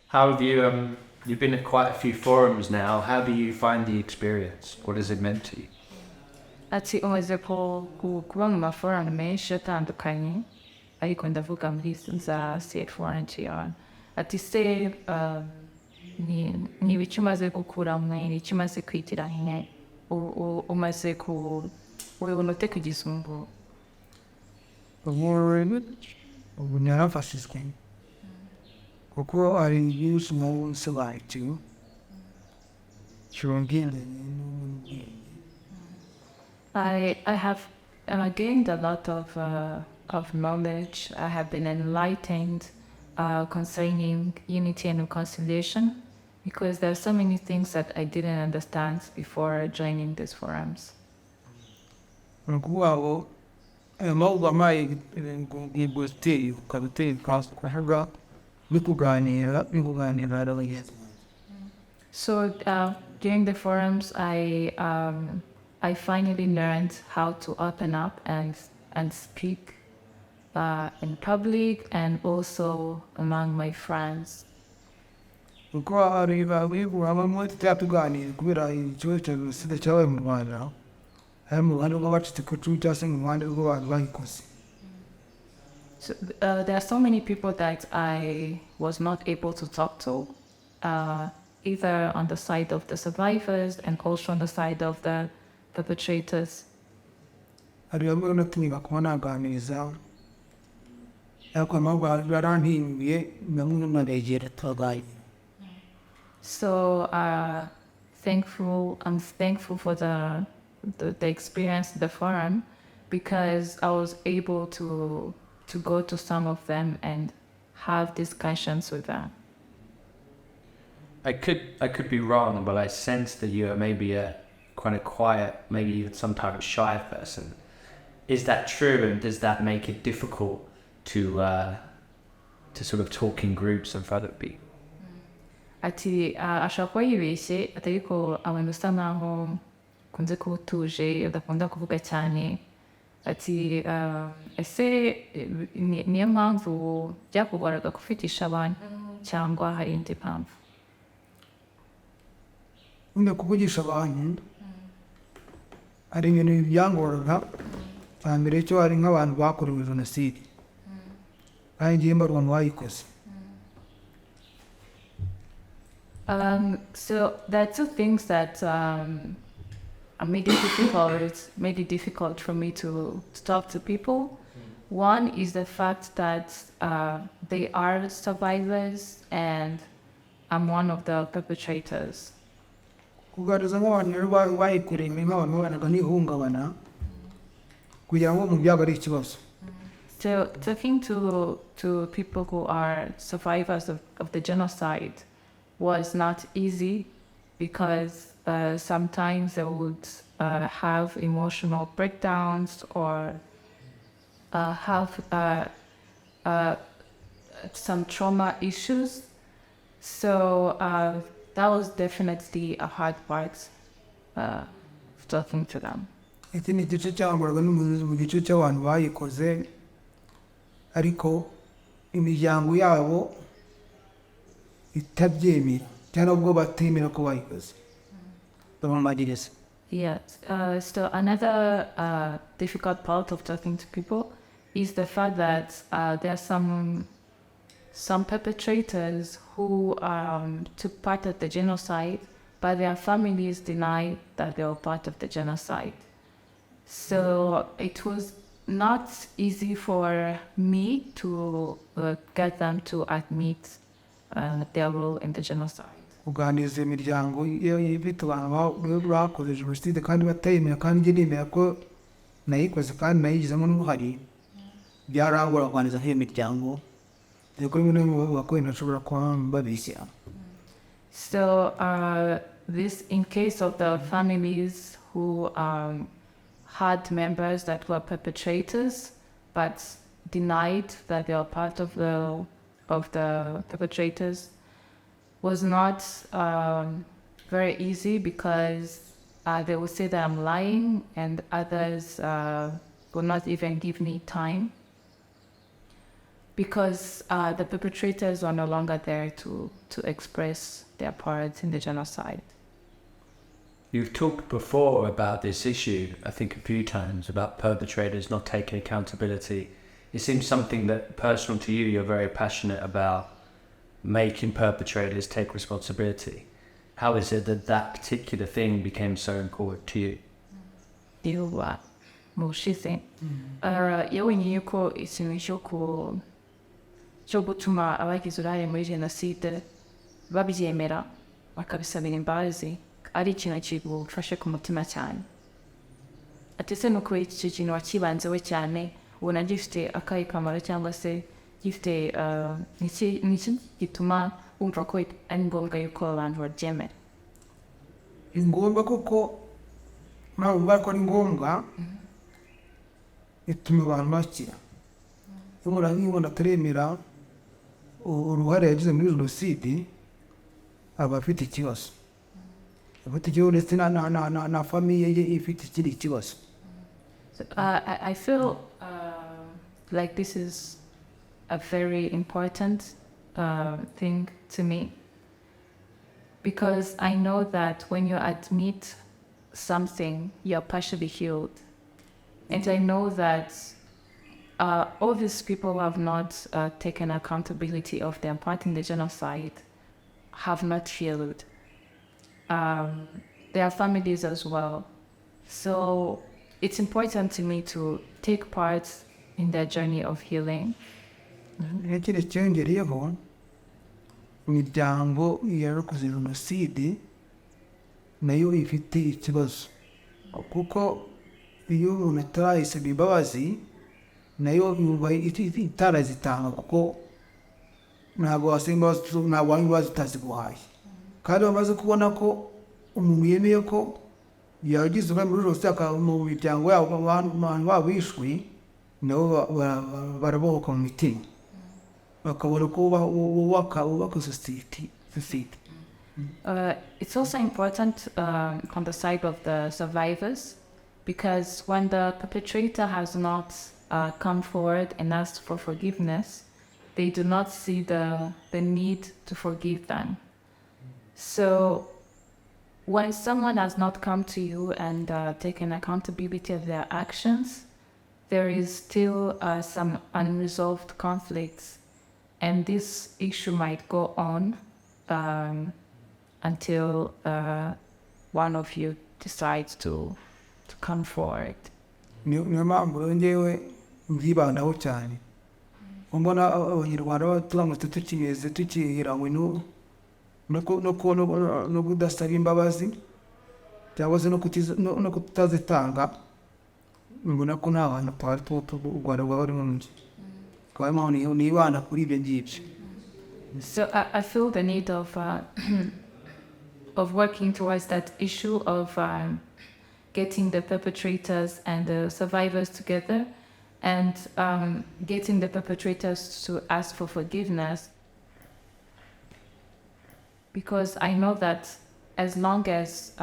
How have you, you've been at quite a few forums now. How do you find the experience? What has it meant to you? Ati umaze kuba mu maforum menshi atandukanye ariko ndavuga muri za CFOR and GER. Ati se ni ibiki umaze gukuramo, ni iki umaze kwigira nyine, umaze ubibona ute kugeza ubu? Ubu narafashijwe kuko hari byinshi nsobanukiwe cyongeranye n'ubwenge. I have gained a lot of knowledge. I have been enlightened concerning unity and reconciliation, because there are so many things that I didn't understand before joining these forums. Ngo amahugurwa amaye ngo stay ukabiteye kwahaga bikuganira n'abagenzi. So during the forums, I finally learned how to open up and speak in public and also among my friends. Kuko hari bamwe tutatuganira kubera ikibazo cya Jenoside cyabaye mu Rwanda. Hari mu Rwanda bacitse ku icumu cyangwa se mu Rwanda rw'abantu bayikoze. So there are so many people that I was not able to talk to, either on the side of the survivors and also on the side of the perpetrators. Hari bamwe natumye kuba naganiriza ariko amahugurwa yarantindiye bamwe n'abegera tubaye. So I'm thankful for the experience, the forum, because I was able to go to some of them and have discussions with them. I could be wrong, but I sense that you are maybe a kind of quiet, maybe even sometimes shy person. Is that true, and does that make it difficult to sort of talk in groups in front of people? Ati ashobora kuba yibeshye, ariko abantu usa naho kunze kuba utuje udakunda kuvuga cyane. Ati ese niyo mpamvu byakugora kuvugisha abantu cyangwa hari indi mpamvu? Nyine kuvugisha abantu hari ibintu byangoraga. Mbere cyo hari nk'abantu bakorewe Jenoside kandi ngiye mbarwa mu bayikoze. So there are two things that made it difficult for me to talk to people. One is the fact that they are survivors and I'm one of the perpetrators. Kugaragaza nk'abantu bayikoreye nk'abantu babanaga n'ihungabana kugira ngo mu byago ari ikibazo. So talking to people who are survivors of the genocide was not easy, because sometimes they would have emotional breakdowns or have some trauma issues. So that was definitely a hard part of talking to them. Iki ni igice cyangwaga mu gice cy'abantu bayikoze ariko imiryango yabo itabyemera cyangwa ubwo batemera ko bayikoze. Yes. So another difficult part of talking to people is the fact that there are some perpetrators who took part of the genocide, but their families deny that they were part of the genocide. So it was not easy for me to get them to admit their role in the genocide. kuganiriza imiryango iyo ifite abantu bakoze jenoside kandi batayemera kandi njye nemera ko nayikoze kandi nayigizemo n'uruhare byarangora kuganiriza nk'iyo miryango dore rimwe na rimwe bavuga ko inashobora kuba babeshya. So this in case of the families who had members that were perpetrators but denied that they are part of the perpetrators was not very easy because they would say that I'm lying, and others would not even give me time because the perpetrators are no longer there to express their part in the genocide. You've talked before about this issue, I think a few times, about perpetrators not taking accountability. It seems something that, personal to you, you're very passionate about, making perpetrators take responsibility. How is it that that particular thing became so important to you? Mushize yabonye yuko ikintu cyo gutuma abagize uruhare muri jenoside babyemera bakabisabira imbabazi ari ikintu kigufashe ku mutima cyane. Ati se nuko iki kintu wakibanzeho cyane ubona gifite akahe kamaro cyangwa se gifite n'iki gituma wumva ko ari ngombwa yuko abantu baryemera? Ni ngombwa kuko ntabwo ko ari ngombwa ituma abantu bakira. Iyo ataremera uruhare yagize muri jenoside aba afite ikibazo. Afite ikibazo ndetse na famiye ye ifite ikindi kibazo. I feel like this is a very important thing to me because I know that when you admit something, you're partially healed. And I know that all these people who have not taken accountability of their part in the genocide have not healed. Their families as well. So it's important to me to take part in their journey of healing. Ikindi cyongereyeho imiryango yakoze jenoside nayo ifite ikibazo kuko iyo umuntu atarayisaba imbabazi nayo yuba itarazitanga kuko ntabwo wasimba ntabwo wanyubaza utaziguhaye kandi bamaze kubona ko umuntu yemeye ko yagize uruhare muri jenoside mu miryango yabo abantu babishwe nabo barabohoka mu mitima bakabona ko bubaka society. It's also important on the side of the survivors because when the perpetrator has not come forward and asked for forgiveness, they do not see the need to forgive them. So when someone has not come to you and taken accountability of their actions, there is still some unresolved conflicts, and this issue might go on until one of you decides to come forward. Niyo mpamvu njyewe mbyibandaho cyane. Mbona abanyarwanda baturamutse tukihiranywe no kudasaba imbabazi cyangwa se no kutazitanga, mbona ko nta bantu twari u Rwanda rwaba runini. Kwa hiyo nibanda kuri ibyo ngibyo. So I feel the need of working towards that issue of getting the perpetrators and the survivors together and getting the perpetrators to ask for forgiveness. Because I know that as long as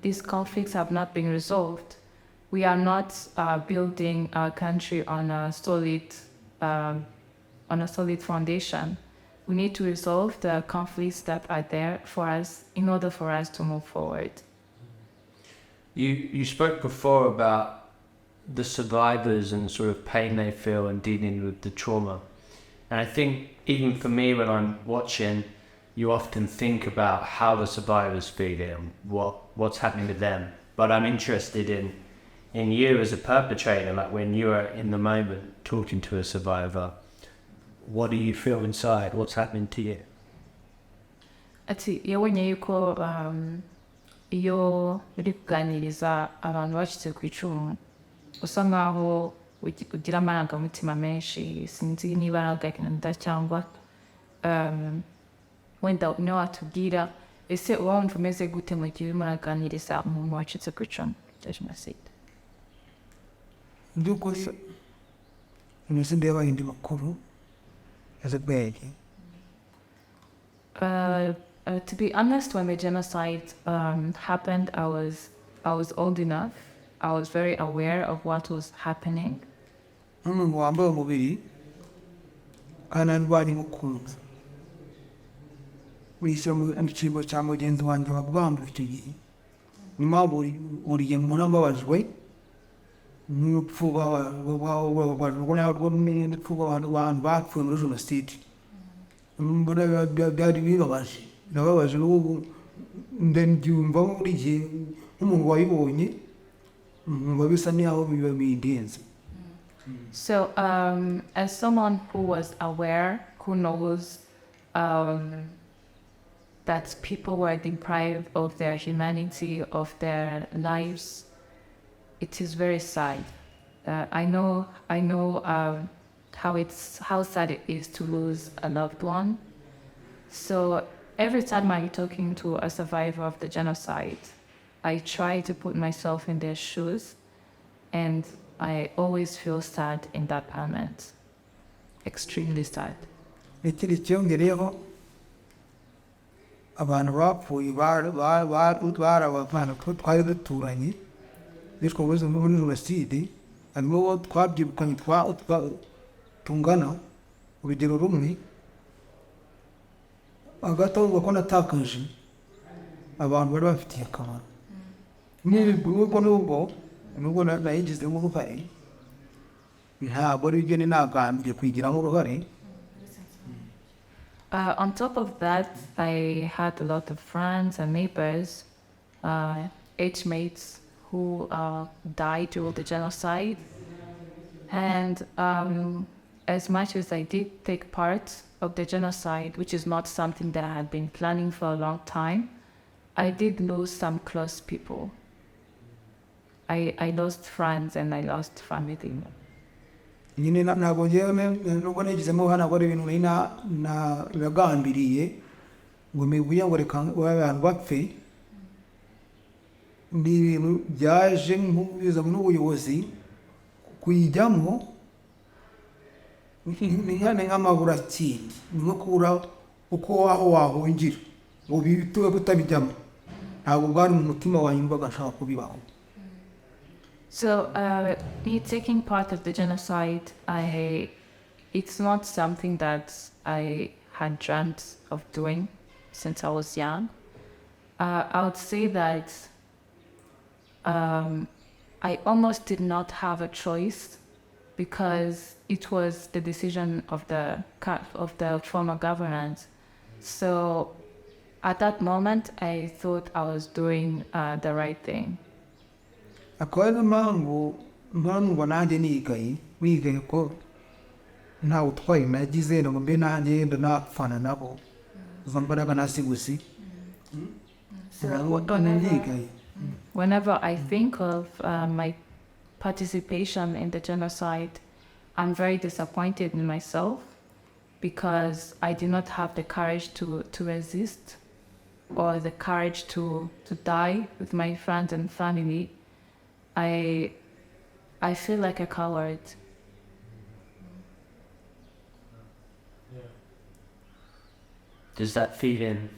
these conflicts have not been resolved, we are not building our country on a solid foundation. We need to resolve the conflicts that are there for us in order for us to move forward. You spoke before about the survivors and the sort of pain they feel and dealing with the trauma. And I think even for me when I'm watching, you often think about how the survivors feel and what's happening to them. But I'm interested in you as a perpetrator, like when you are in the moment talking to a survivor, what do you feel inside? What's happening to you? ati yabonye yuko iyo uri kuganiriza abantu bacitse ku icumu usa nkaho ugira amarangamutima menshi, sinzi niba ari agahinda cyangwa wenda niba watubwira ese uba wumva umeze gute mu gihe urimo uraganiriza umuntu wacitse ku icumu rya jenoside? by'ukuri jenoside yabaye indi makuru yazabwenge. To be honest, when the genocide happened, I was old enough. I was very aware of what was happening. N'umuntu wambaye umubiri kandi arwanya umukunzi wishyira mu cyimbo cya mugenzi wanjye wabwambura icyo gihe. Nyuma buri gihe umuntu ambabajwe n'urupfu rw'abantu bapfuye muri jenoside. Byari birababaje n'ubu ndabyumva buri gihe nk'umuntu wayibonye numva bisa n'aho biba bindenze. So, as someone who was aware, who knows that people were deprived of their humanity, of their lives, it is very sad. I know how sad it is to lose a loved one. So every time I'm talking to a survivor of the genocide, I try to put myself in their shoes, and I always feel sad in that moment. Extremely sad. Ikindi cyongereyeho abantu bapfuye bari abantu twari duturanye bitwa ngo muri jenoside, harimo twabyirukanye tungana urugero rumwe. Agatongo ko natakaje abantu bari bafitiye akamaro. Nubwo nayigizemo uruhare ntabwo ari byo ninagambye kwigiramo uruhare. On top of that, I had a lot of friends and neighbors, age mates who died during the genocide. And as much as I did take part of the genocide, which is not something that I had been planning for a long time, I did lose some close people. I lost friends and I lost family. Nyine ntabwo ngewe nubwo nagizemo hano abari ibintu nagambiriye ngo mbivuye ngo reka abantu bapfe, ni ibintu byaje nk'ubiza n'ubuyobozi kuyijyamo ni nk'amabura kindi, nko kubura uko wahungira ngo bituwe butabijyamo. Ntabwo bwari mu mutima wanjye mbaga nshaka kubibaho. So, me taking part of the genocide, it's not something that I had dreamt of doing since I was young. I would say that I almost did not have a choice because it was the decision of the former government. So, at that moment, I thought I was doing the right thing. Akaba ariyo mpamvu nanjye nigaye ko ntawe utwaye nagize ngo mbe nanjye yenda napfana nabo izo mbaraga nasigusi. Whenever I think of my participation in the genocide, I'm very disappointed in myself because I did not have the courage to resist or the courage to die with my friends and family. I feel like a coward. Does that feeling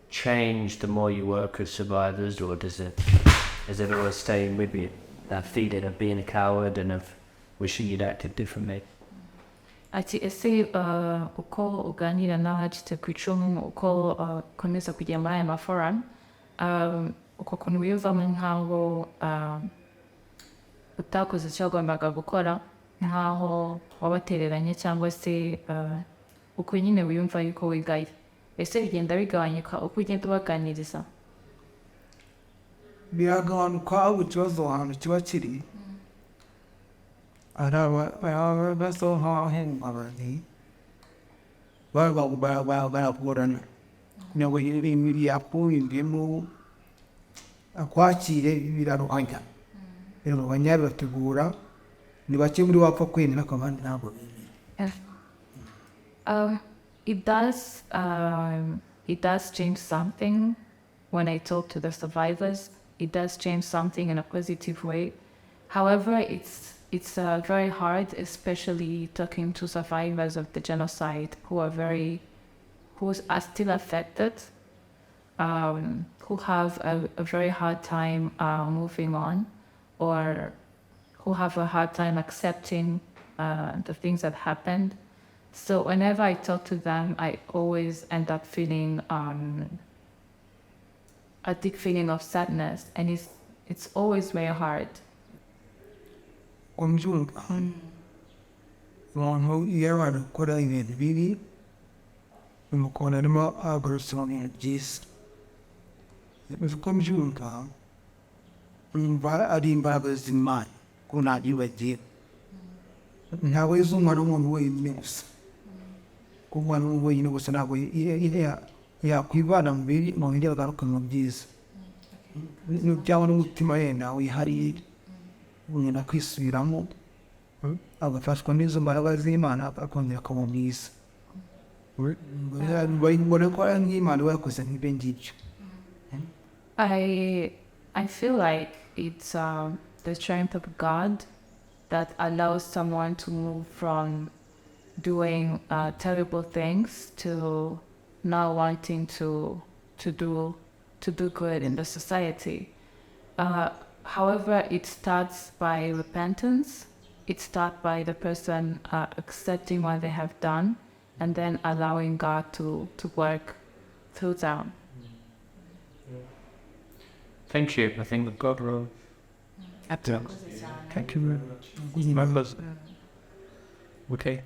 change the more you work with survivors, or is it always staying with you? That feeling of being a coward and of wishing you'd acted differently? Ati ese uko uganira n'abacitse ku icumu, uko ukomeza kujya muri aya maforum, uko kuntu wiyumvamo nk'aho utakoze icyo wagombaga gukora, nk'aho wabatereranye cyangwa se uko nyine wiyumva yuko wigaye, ese bigenda bigabanyuka uko ugenda ubaganiriza? Biragabanuka aho ikibazo ahantu kiba kiri. Barasohoka abandi baraburana kugira ngo yakumvemo akwakire biraruhanya birategura ni bake muri wapfa kwemera akabandi ntabwo bemera. It does change something when I talk to the survivors. It does change something in a positive way. However, it's very hard, especially talking to survivors of the genocide who are still affected, who have a very hard time moving on, or who have a hard time accepting the things that happened. So whenever I talk to them, I always end up feeling a deep feeling of sadness, and it's always very hard. Umbyumva umuntu iyo ari gukora ibintu bibi umukobwa arimo agarutse mu bintu byiza, uko mbyumva umva ari imbaraga z'Imana ko ntabyibagirwa, ntabwo izumva n'umuntu wenyine gusa, kuba n'umuntu wenyine gusa ntabwo yakwivana mu bibi mu bindi agaruka mu byiza, cyangwa n'umutima yenda wihariye umuntu akwisubiramo agafashwa n'izo mbaraga z'Imana akongera akaba mwiza. Mbona ko ari nk'Imana yakoze nk'ibyo ngibyo. I feel like it's the strength of God that allows someone to move from doing terrible things to now wanting to do good in the society. However, it starts by repentance. It starts by the person accepting what they have done and then allowing God to work through them. Thank you. I think God will. Thank you very much. Okay.